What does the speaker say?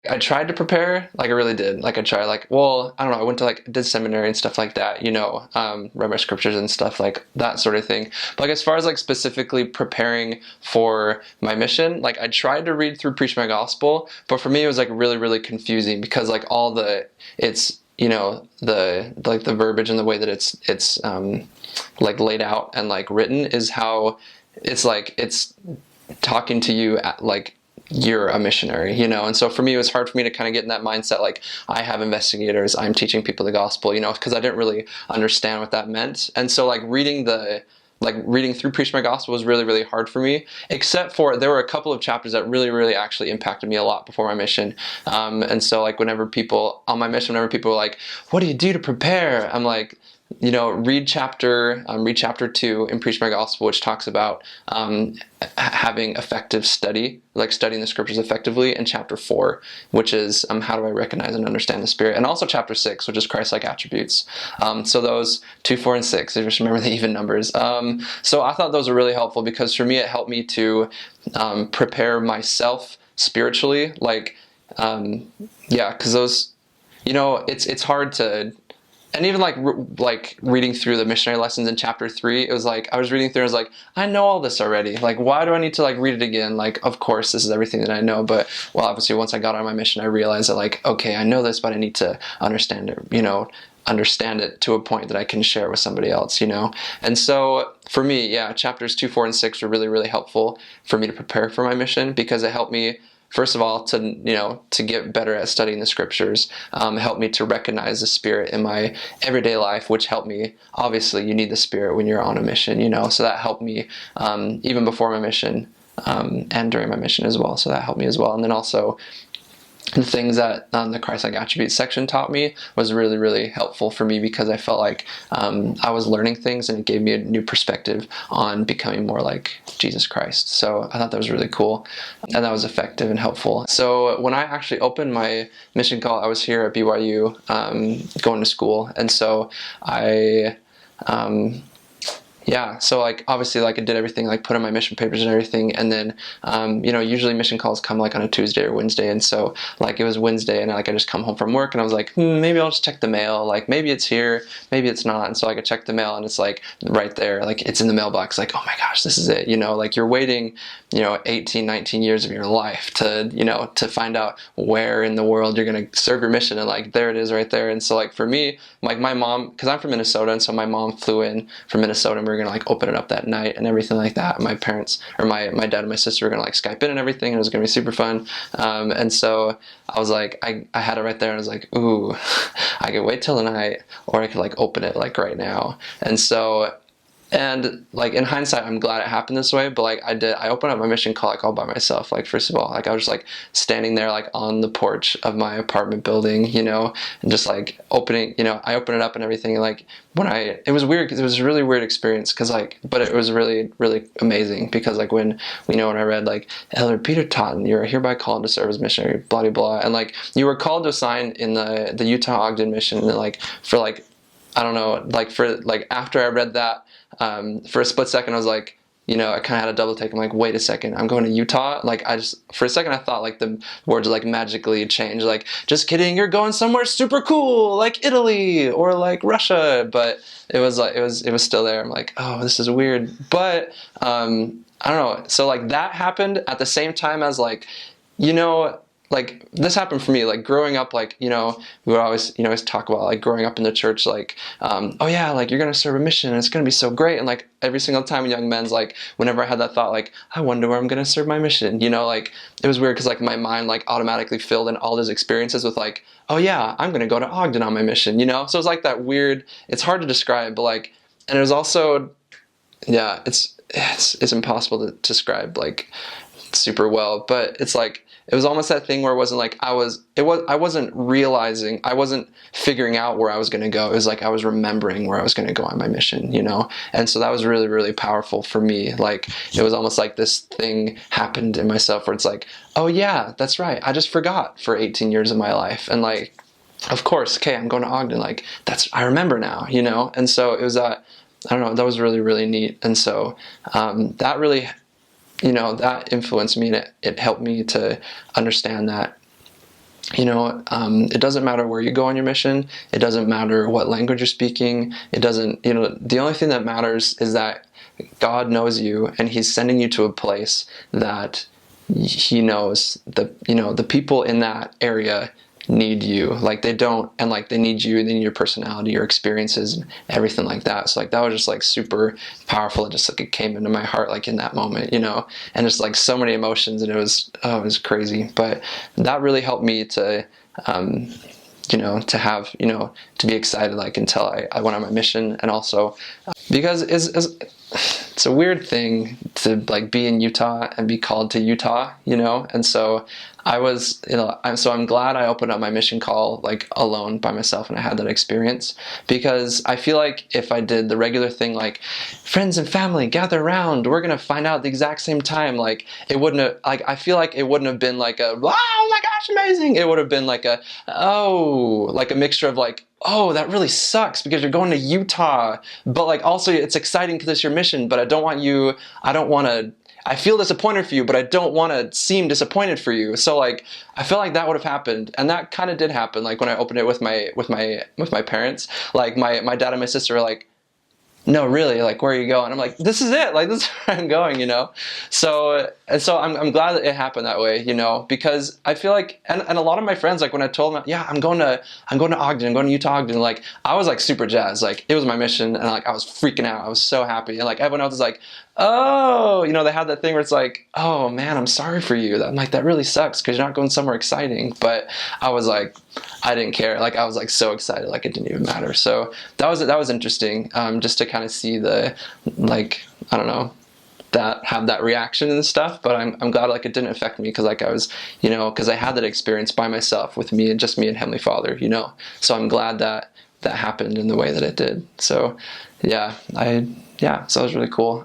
I tried to prepare, like I really did. Like I tried, like, well, I don't know. I went to like did seminary and stuff like that, read my scriptures and stuff like that sort of thing. But like as far as like specifically preparing for my mission, like I tried to read through Preach My Gospel, but for me it was like really, really confusing because like all the it's the like the verbiage and the way that it's like laid out and like written is how it's like it's talking to you at, like you're a missionary, and so for me it was hard for me to kind of get in that mindset like I have investigators, I'm teaching people the gospel, because I didn't really understand what that meant. And so like reading through Preach My Gospel was really, really hard for me, except for there were a couple of chapters that really, really actually impacted me a lot before my mission. And so like whenever people on my mission, whenever people were like, what do you do to prepare? I'm like, read chapter 2 in Preach My Gospel, which talks about having effective study, like studying the scriptures effectively, and chapter 4, which is how do I recognize and understand the Spirit, and also chapter 6, which is Christ-like attributes. So those 2, 4, and 6, I just remember the even numbers. So I thought those were really helpful because for me it helped me to prepare myself spiritually, like because those, it's hard to. And even like reading through the missionary lessons in chapter 3, it was like I was reading through and I was like, I know all this already. Like, why do I need to like read it again? Like, of course, this is everything that I know. But well, obviously, once I got on my mission, I realized that like, okay, I know this, but I need to understand it. Understand it to a point that I can share it with somebody else. And so for me, chapters 2, 4, and 6 were really, really helpful for me to prepare for my mission because it helped me. First of all, to get better at studying the scriptures, helped me to recognize the Spirit in my everyday life, which helped me. Obviously, you need the Spirit when you're on a mission, so that helped me even before my mission and during my mission as well. So that helped me as well. And then also, the things that the Christ-like attributes section taught me was really, really helpful for me because I felt like I was learning things and it gave me a new perspective on becoming more like Jesus Christ. So I thought that was really cool and that was effective and helpful. So when I actually opened my mission call, I was here at BYU going to school, and so so like obviously like I did everything, like put in my mission papers and everything, and then usually mission calls come like on a Tuesday or Wednesday, and so like it was Wednesday and like I just come home from work and I was like, maybe I'll just check the mail, like maybe it's here, maybe it's not. And so like I checked the mail and it's like right there, like it's in the mailbox, like oh my gosh, this is it, like you're waiting 18, 19 years of your life to find out where in the world you're going to serve your mission, and like there it is right there. And so like for me, like my mom, because I'm from Minnesota, and so my mom flew in from Minnesota and we were going to like open it up that night and everything like that. My parents, or my dad and my sister were going to like Skype in and everything, and it was going to be super fun. And so I was like, I had it right there and I was like, ooh, I could wait till the night or I could like open it like right now. And like in hindsight, I'm glad it happened this way, but like I opened up my mission call like all by myself. Like first of all, like I was just like standing there like on the porch of my apartment building, and just like opening, I opened it up and everything. And like it was weird because it was a really weird experience but it was really, really amazing because like when I read like Elder Peter Totten, you're hereby called to serve as missionary, blah, blah, blah. And like you were called to assign in the Utah Ogden mission, and like for like, I don't know, like for like after I read that, for a split second I was like, I kind of had a double take. I'm like, wait a second, I'm going to Utah? Like for a second I thought like the words like magically changed, like just kidding, you're going somewhere super cool like Italy or like Russia. But it was like it was still there. I'm like, oh, this is weird. But I don't know, so like that happened at the same time as like like this happened for me, like growing up, like, we would always talk about like growing up in the church, like, oh yeah, like you're going to serve a mission and it's going to be so great. And like every single time in Young Men's, like whenever I had that thought, like, I wonder where I'm going to serve my mission, like it was weird because like my mind like automatically filled in all those experiences with like, oh yeah, I'm going to go to Ogden on my mission, So it's like that weird, it's hard to describe, but like, and it was also, yeah, it's impossible to describe like super well, but it's like, it was almost that thing where it wasn't like I wasn't realizing, I wasn't figuring out where I was going to go. It was like I was remembering where I was going to go on my mission, And so that was really, really powerful for me. Like it was almost like this thing happened in myself where it's like, oh yeah, that's right, I just forgot for 18 years of my life. And like, of course, okay, I'm going to Ogden. Like I remember now, And so it was I don't know, that was really, really neat. And so that really, that influenced me, and it helped me to understand that it doesn't matter where you go on your mission. It doesn't matter what language you're speaking. It doesn't, the only thing that matters is that God knows you, and he's sending you to a place that he knows the people in that area need you. Like, they don't, and like, they need you, they need your personality, your experiences, and everything like that. So like, that was just like super powerful. It just like, it came into my heart like in that moment, and just like so many emotions, and it was crazy. But that really helped me to to have, to be excited, like, until I went on my mission. And also because it's a weird thing to like be in Utah and be called to Utah, and so I was, I'm glad I opened up my mission call like alone by myself, and I had that experience, because I feel like if I did the regular thing, like friends and family gather around, we're gonna find out at the exact same time, like it wouldn't have, like, I feel like it wouldn't have been like a, wow, oh my gosh, amazing. It would have been like a, oh, like a mixture of like, oh, that really sucks because you're going to Utah, but like also it's exciting because it's your mission, but I don't want to, I feel disappointed for you, but I don't want to seem disappointed for you. So like, I feel like that would have happened, and that kind of did happen. Like when I opened it with my parents, like my dad and my sister were like, no, really, like, where are you going? I'm like, this is it, like, this is where I'm going, So I'm glad that it happened that way, because I feel like, and a lot of my friends, like when I told them, yeah, I'm going to Ogden, I'm going to Utah Ogden, like I was like super jazzed, like it was my mission, and like I was freaking out, I was so happy, and like everyone else is like, oh, they had that thing where it's like, oh man, I'm sorry for you. I'm like, that really sucks because you're not going somewhere exciting. But I was like, I didn't care. Like I was like so excited, like it didn't even matter. So that was interesting, just to kind of see the, like, I don't know, that have that reaction and stuff. But I'm glad like it didn't affect me, because like I was, because I had that experience by myself with me and just me and Heavenly Father, So I'm glad that happened in the way that it did. So yeah, so it was really cool.